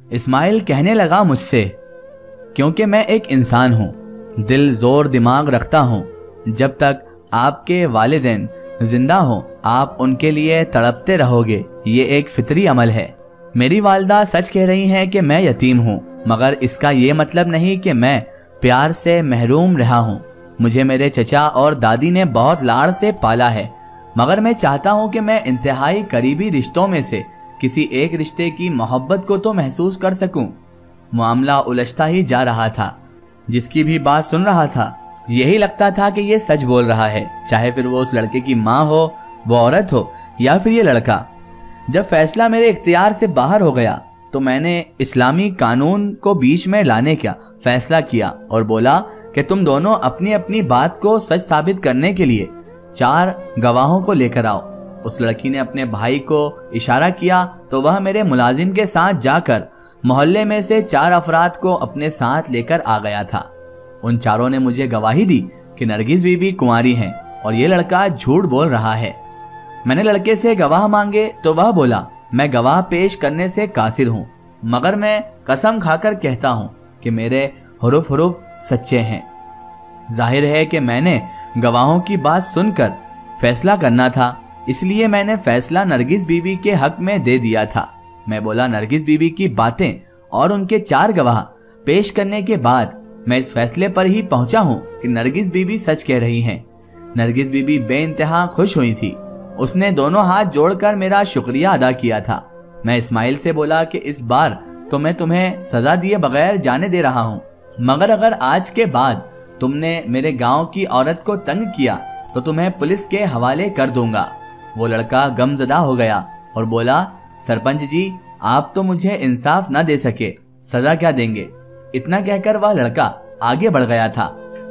इस्माइल कहने लगा मुझसे, क्योंकि मैं एक इंसान हूँ, दिल जोर दिमाग रखता हूँ। जब तक आपके वालिदैन जिंदा हो आप उनके लिए तड़पते रहोगे, ये एक फितरी अमल है। मेरी वालिदा सच कह रही हैं कि मैं यतीम हूँ, मगर इसका ये मतलब नहीं कि मैं प्यार से महरूम रहा हूँ। मुझे मेरे चचा और दादी ने बहुत लाड़ से पाला है, मगर मैं चाहता हूँ कि मैं इंतहाई करीबी रिश्तों में से किसी एक रिश्ते की मोहब्बत को तो महसूस कर सकूं। मामला उलझता ही जा रहा था। जिसकी भी बात सुन रहा था यही लगता था कि ये सच बोल रहा है, चाहे फिर वो उस लड़के की माँ हो, वो औरत हो या फिर ये लड़का। जब फैसला मेरे इख्तियार से बाहर हो गया तो मैंने इस्लामी कानून को बीच में लाने का फैसला किया और बोला कि तुम दोनों अपनी अपनी बात को सच साबित करने के लिए 4 गवाहों को लेकर आओ। उस लड़की ने अपने भाई को इशारा किया तो वह मेरे मुलाजिम के साथ जाकर मोहल्ले में से 4 अफराद को अपने साथ लेकर आ गया था। उन चारों ने मुझे गवाही दी कि नरगिस बीबी कुंवारी हैं और ये लड़का झूठ बोल रहा है। मैंने लड़के से गवाह मांगे तो वह बोला, मैं गवाह पेश करने से कासिर हूँ, मगर मैं कसम खाकर कहता हूँ कि मेरे हुरूफ सच्चे हैं। जाहिर है कि मैंने गवाहों की बात सुनकर फैसला करना था, इसलिए मैंने फैसला नरगिस बीबी के हक में दे दिया था। मैं बोला, नरगिस बीबी की बातें और उनके 4 गवाह पेश करने के बाद मैं इस फैसले पर ही पहुंचा हूं कि नरगिस बीबी सच कह रही हैं। नरगिस बीबी बेइंतहा खुश हुई थी। उसने दोनों हाथ जोड़कर मेरा शुक्रिया अदा किया था। मैं इस्माइल से बोला कि इस बार तो मैं तुम्हें सजा दिए बगैर जाने दे रहा हूँ, मगर अगर आज के बाद तुमने मेरे गांव की औरत को तंग किया तो तुम्हें पुलिस के हवाले कर दूंगा। वो लड़का गमजदा हो गया और बोला, सरपंच जी आप तो मुझे इंसाफ न दे सके, सजा क्या देंगे। इतना कहकर वह लड़का आगे बढ़ गया था,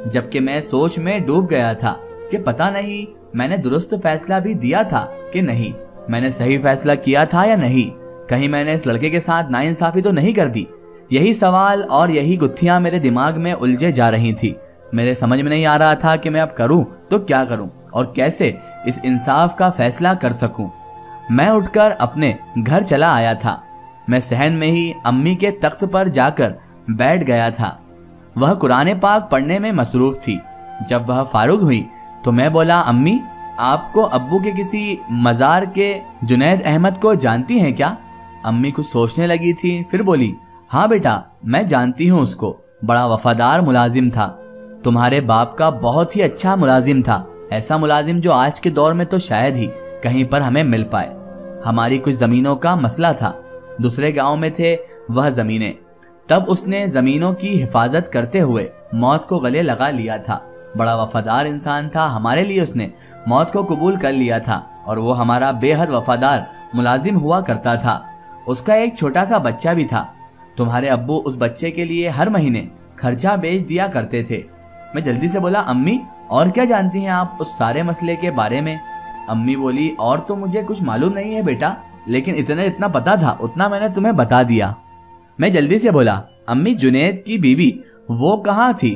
जबकि मैं सोच में डूब गया था कि पता नहीं मैंने दुरुस्त फैसला भी दिया था कि नहीं, मैंने सही फैसला किया था या नहीं, कहीं मैंने इस लड़के के साथ नाइंसाफी तो नहीं कर दी। यही सवाल और यही गुत्थियां मेरे दिमाग में उलझे जा रही थी। मेरे समझ में नहीं आ रहा था कि मैं अब करूं तो क्या करूं और कैसे इस इंसाफ का फैसला कर सकूं। मैं उठकर अपने घर चला आया था। मैं सहन में ही अम्मी के तख्त पर जाकर बैठ गया था। वह कुरान पाक पढ़ने में मसरूफ थी। जब वह फारूक हुई तो मैं बोला, अम्मी आपको अब्बू के किसी मजार के जुनैद अहमद को जानती हैं क्या। अम्मी कुछ सोचने लगी थी, फिर बोली, हाँ बेटा मैं जानती हूँ उसको, बड़ा वफादार मुलाजिम था, तुम्हारे बाप का बहुत ही अच्छा मुलाजिम था, ऐसा मुलाजिम जो आज के दौर में तो शायद ही कहीं पर हमें मिल पाए। हमारी कुछ जमीनों का मसला था, दूसरे गांव में थे वह जमीनें, तब उसने जमीनों की हिफाजत करते हुए मौत को गले लगा लिया था। बड़ा वफादार इंसान था, हमारे लिए उसने मौत को कबूल कर लिया था और वो हमारा बेहद वफादार मुलाजिम हुआ करता था। उसका एक छोटा सा बच्चा भी था। तुम्हारे अब्बू उस बच्चे के लिए हर महीने खर्चा बेच दिया करते थे। मैं जल्दी से बोला, अम्मी और क्या जानती हैं आप उस सारे मसले के बारे में। अम्मी बोली, और तो मुझे कुछ मालूम नहीं है बेटा, लेकिन इतना पता था उतना मैंने तुम्हें बता दिया। मैं जल्दी से बोला, अम्मी जुनैद की बीवी वो कहाँ थी।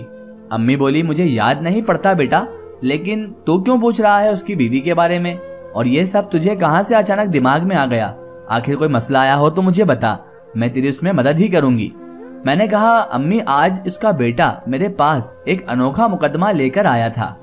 अम्मी बोली, मुझे याद नहीं पड़ता बेटा, लेकिन तू क्यों पूछ रहा है उसकी बीवी के बारे में, और ये सब तुझे कहाँ से अचानक दिमाग में आ गया। आखिर कोई मसला आया हो तो मुझे बता, मैं तेरी उसमें मदद ही करूंगी। मैंने कहा, अम्मी आज इसका बेटा मेरे पास एक अनोखा मुकदमा लेकर आया था।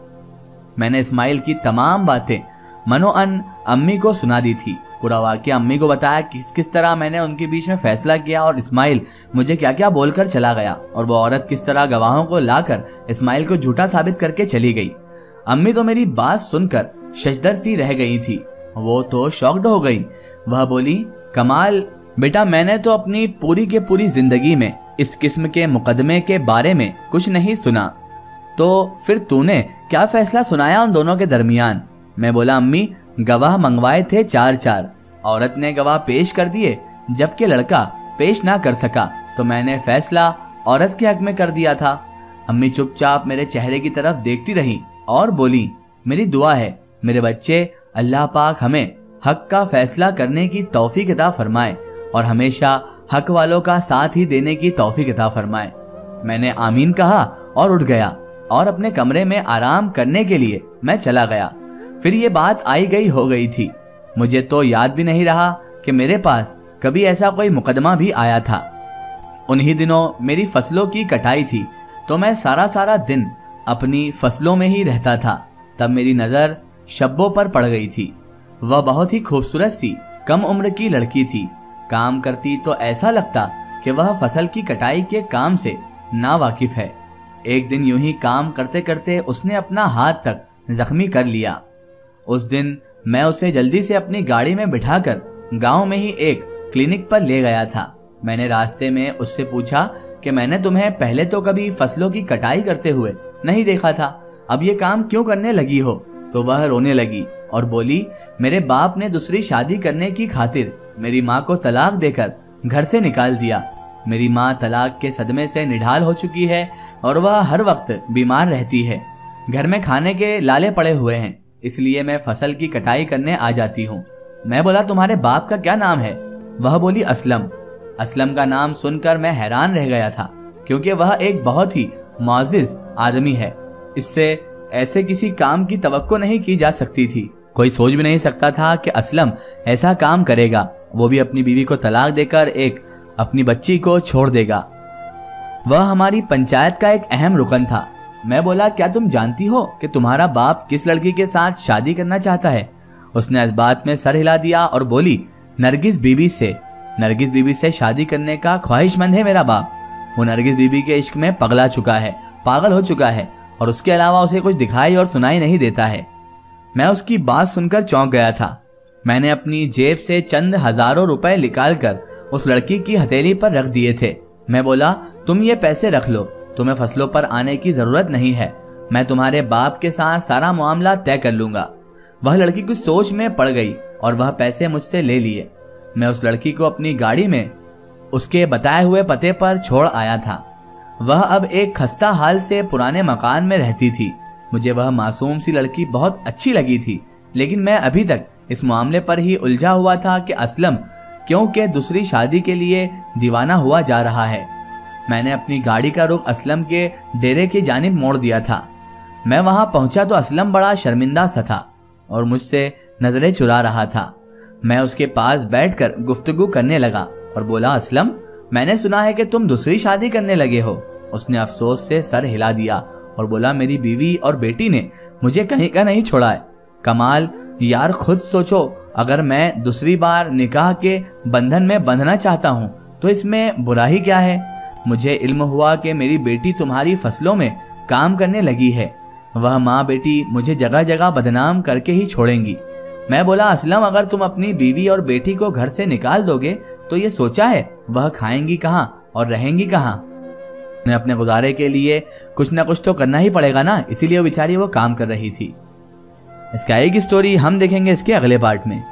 मैंने इस्माइल की तमाम बातें मनोअन अम्मी को सुना दी थी। पूरा वाकया अम्मी को बताया किस किस तरह मैंने उनके बीच में फैसला किया और इस्माइल मुझे क्या क्या बोलकर चला गया, और वो औरत किस तरह गवाहों को लाकर इस्माइल को झूठा साबित करके चली गई। अम्मी तो मेरी बात सुनकर शशदर सी रह गई थी, वो तो शॉक्ड हो गई। वह बोली, कमाल बेटा, मैंने तो अपनी पूरी के पूरी जिंदगी में इस किस्म के मुकदमे के बारे में कुछ नहीं सुना, तो फिर तूने क्या फैसला सुनाया उन दोनों के दरमियान। मैं बोला, अम्मी गवाह मंगवाए थे 4-4, औरत ने गवाह पेश कर दिए, जबकि लड़का पेश ना कर सका, तो मैंने फैसला औरत के हक में कर दिया था। अम्मी चुपचाप मेरे चेहरे की तरफ देखती रही और बोली, मेरी दुआ है मेरे बच्चे, अल्लाह पाक हमें हक का फैसला करने की तौफीक अता फरमाए और हमेशा हक वालों का साथ ही देने की तौफीक अता फरमाए। मैंने आमीन कहा और उठ गया और अपने कमरे में आराम करने के लिए मैं चला गया। फिर ये बात आई गई हो गई थी। मुझे तो याद भी नहीं रहा कि मेरे पास कभी ऐसा कोई मुकदमा भी आया था। उन्हीं दिनों मेरी फसलों की कटाई थी, तो मैं सारा दिन अपनी फसलों में ही रहता था। तब मेरी नजर शब्बो पर पड़ गई थी। वह बहुत ही खूबसूरत सी कम उम्र की लड़की थी। काम करती तो ऐसा लगता कि वह फसल की कटाई के काम से ना वाकिफ है। एक दिन यूं ही काम करते करते उसने अपना हाथ तक जख्मी कर लिया। उस दिन मैं उसे जल्दी से अपनी गाड़ी में बिठाकर गांव में ही एक क्लिनिक पर ले गया था। मैंने रास्ते में उससे पूछा कि मैंने तुम्हें पहले तो कभी फसलों की कटाई करते हुए नहीं देखा था, अब ये काम क्यों करने लगी हो? तो वह रोने लगी और बोली, मेरे बाप ने दूसरी शादी करने की खातिर मेरी माँ को तलाक देकर घर से निकाल दिया। मेरी माँ तलाक के सदमे से निढाल हो चुकी है और वह हर वक्त बीमार रहती है। घर में खाने के लाले पड़े हुए हैं, इसलिए मैं फसल की कटाई करने आ जाती हूँ। मैं बोला, तुम्हारे बाप का क्या नाम है? वह बोली, असलम। असलम का नाम सुनकर मैं हैरान रह गया था, क्योंकि वह एक बहुत ही मुअज़्ज़िज़ आदमी है। इससे ऐसे किसी काम की तवक्को नहीं की जा सकती थी। कोई सोच भी नहीं सकता था कि असलम ऐसा काम करेगा, वो भी अपनी बीवी को तलाक देकर एक अपनी बच्ची को छोड़ देगा। वह हमारी पंचायत का एक अहम रुकन था। मैं बोला, क्या तुम जानती हो कि तुम्हारा बाप किस लड़की के साथ शादी करना चाहता है? उसने इस बात में सर हिला दिया और बोली, नरगिस बीबी से शादी करने का ख्वाहिशमंद है मेरा बाप। वो नरगिस बीबी के इश्क में पगला चुका है, पागल हो चुका है, और उसके अलावा उसे कुछ दिखाई और सुनाई नहीं देता है। मैं उसकी बात सुनकर चौंक गया था। मैंने अपनी जेब से चंद हजारों रुपए निकालकर उस लड़की की हथेली पर रख दिए थे। मैं बोला, तुम ये पैसे रख लो, तुम्हें फसलों पर आने की जरूरत नहीं है, मैं तुम्हारे बाप के साथ सारा मामला तय कर लूंगा। वह लड़की कुछ सोच में पड़ गई और वह पैसे मुझसे ले लिए। मैं उस लड़की को अपनी गाड़ी में उसके बताए हुए पते पर छोड़ आया था। वह अब एक खस्ता हाल से पुराने मकान में रहती थी। मुझे वह मासूम सी लड़की बहुत अच्छी लगी थी, लेकिन मैं अभी तक इस मामले पर ही उलझा हुआ था कि असलम क्योंकि दूसरी शादी के लिए दीवाना हुआ जा रहा है। मैंने अपनी गाड़ी का रुख असलम के डेरे की जानिब मोड़ दिया था। मैं वहां पहुंचा तो असलम बड़ा शर्मिंदा सा था और मुझसे नजरें चुरा रहा था। मैं उसके पास बैठकर गुफ्तगू करने लगा और बोला, असलम, मैंने सुना है कि तुम दूसरी शादी करने लगे हो। उसने अफसोस से सर हिला दिया और बोला, मेरी बीवी और बेटी ने मुझे कहीं का नहीं छोड़ा है। कमाल यार, खुद सोचो, अगर मैं दूसरी बार निकाह के बंधन में बंधना चाहता हूँ तो इसमें बुराई क्या है? मुझे इल्म हुआ कि मेरी बेटी तुम्हारी फसलों में काम करने लगी है। वह माँ बेटी मुझे जगह जगह बदनाम करके ही छोड़ेंगी। मैं बोला, असलम, अगर तुम अपनी बीवी और बेटी को घर से निकाल दोगे तो ये सोचा है वह खाएंगी कहाँ और रहेंगी कहाँ? मैं अपने गुजारे के लिए कुछ ना कुछ तो करना ही पड़ेगा ना, इसीलिए वो बेचारी वो काम कर रही थी। इसका एक स्टोरी हम देखेंगे इसके अगले पार्ट में।